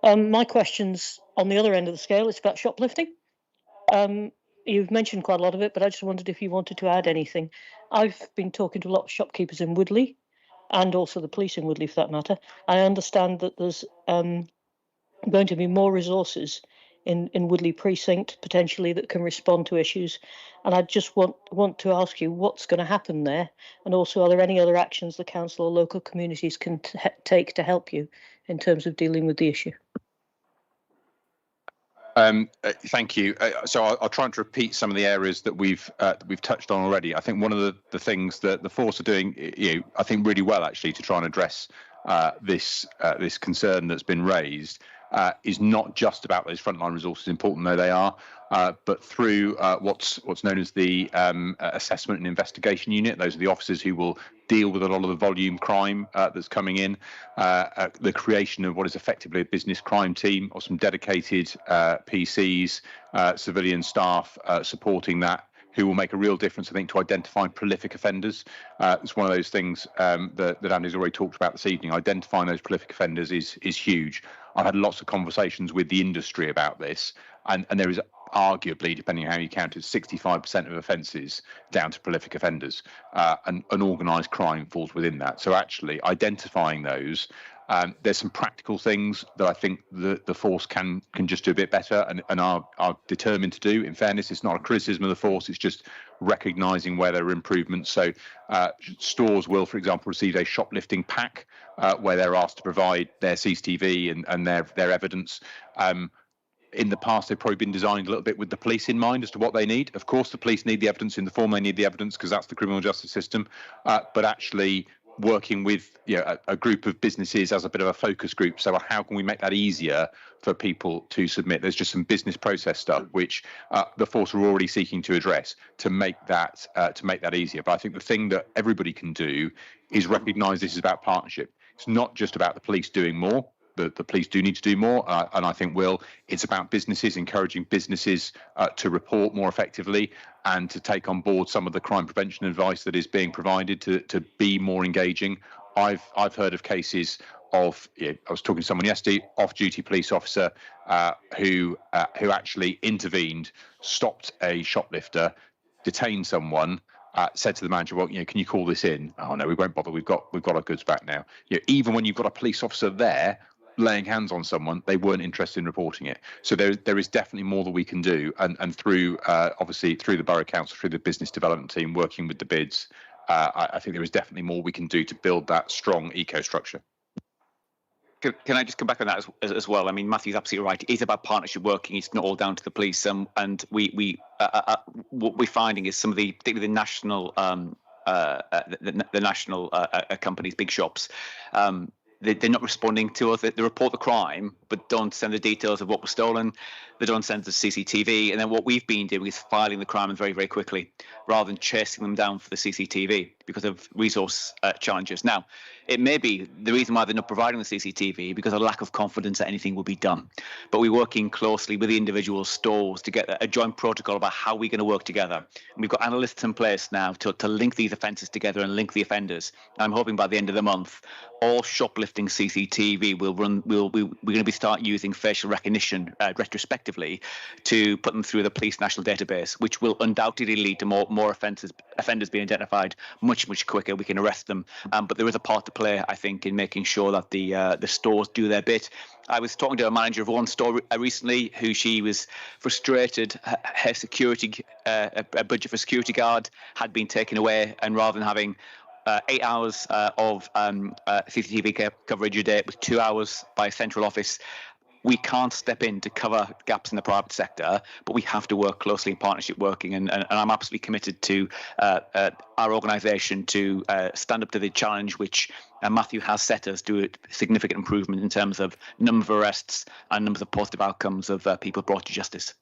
My question's on the other end of the scale. It's about shoplifting. You've mentioned quite a lot of it, but I just wondered if you wanted to add anything. I've been talking to a lot of shopkeepers in Woodley, and also the police in Woodley, for that matter. I understand that there's going to be more resources in Woodley precinct, potentially, that can respond to issues. And I just want to ask you what's going to happen there, and also, are there any other actions the council or local communities can take to help you in terms of dealing with the issue? Thank you. So I'll try and repeat some of the areas that we've touched on already. I think one of the things that the force are doing, I think really well actually, to try and address this concern that's been raised, is not just about those frontline resources, important though they are, but through what's known as the assessment and investigation unit. Those are the officers who will deal with a lot of the volume crime that's coming in, the creation of what is effectively a business crime team, or some dedicated PCs, civilian staff supporting that, who will make a real difference, I think, to identifying prolific offenders. It's one of those things that Andy's already talked about this evening. Identifying those prolific offenders is huge. I've had lots of conversations with the industry about this, and there is arguably, depending on how you count it, 65% of offences down to prolific offenders, and organised crime falls within that. So actually identifying those, there's some practical things that I think the force can just do a bit better, and are determined to do. In fairness, it's not a criticism of the force, it's just recognising where there are improvements. So stores will, for example, receive a shoplifting pack where they're asked to provide their CCTV and their evidence. In the past, they've probably been designed a little bit with the police in mind as to what they need. Of course, the police need the evidence in the form they need the evidence, because that's the criminal justice system. But actually working with a group of businesses as a bit of a focus group. So how can we make that easier for people to submit? There's just some business process stuff which the force are already seeking to address to make that easier. But I think the thing that everybody can do is recognise this is about partnership. It's not just about the police doing more. The police do need to do more, and I think it's about businesses, encouraging businesses to report more effectively and to take on board some of the crime prevention advice that is being provided to be more engaging. I've heard of cases of, I was talking to someone yesterday, off-duty police officer who actually intervened, stopped a shoplifter, detained someone, said to the manager, well, can you call this in? Oh no, we won't bother. We've got our goods back now. Even when you've got a police officer there laying hands on someone, they weren't interested in reporting it. So there is definitely more that we can do, and through obviously through the borough council, through the business development team working with the bids, I think there is definitely more we can do to build that strong eco structure. Can I just come back on that as well? I mean, Matthew's absolutely right. It is about partnership working. It's not all down to the police. And what we're finding is some of particularly the national national companies, big shops. They're not responding to us. They report the crime, but don't send the details of what was stolen. They don't send the CCTV. And then what we've been doing is filing the crime very, very quickly, rather than chasing them down for the CCTV because of resource challenges. Now, it may be the reason why they're not providing the CCTV because of lack of confidence that anything will be done. But we're working closely with the individual stores to get a joint protocol about how we're going to work together. And we've got analysts in place now to link these offences together and link the offenders. I'm hoping by the end of the month, all shoplifting CCTV will run. We're going to start using facial recognition retrospectively to put them through the police national database, which will undoubtedly lead to more offenders being identified much quicker. We can arrest them, but there is a part to play, I think, in making sure that the stores do their bit. I was talking to a manager of one store recently who she was frustrated. Her security, a budget for security guard had been taken away, and rather than having 8 hours of CCTV coverage a day, it was 2 hours by a central office. We can't step in to cover gaps in the private sector, but we have to work closely in partnership working. And I'm absolutely committed to our organisation to stand up to the challenge which Matthew has set us, do a significant improvement in terms of number of arrests and numbers of positive outcomes of people brought to justice.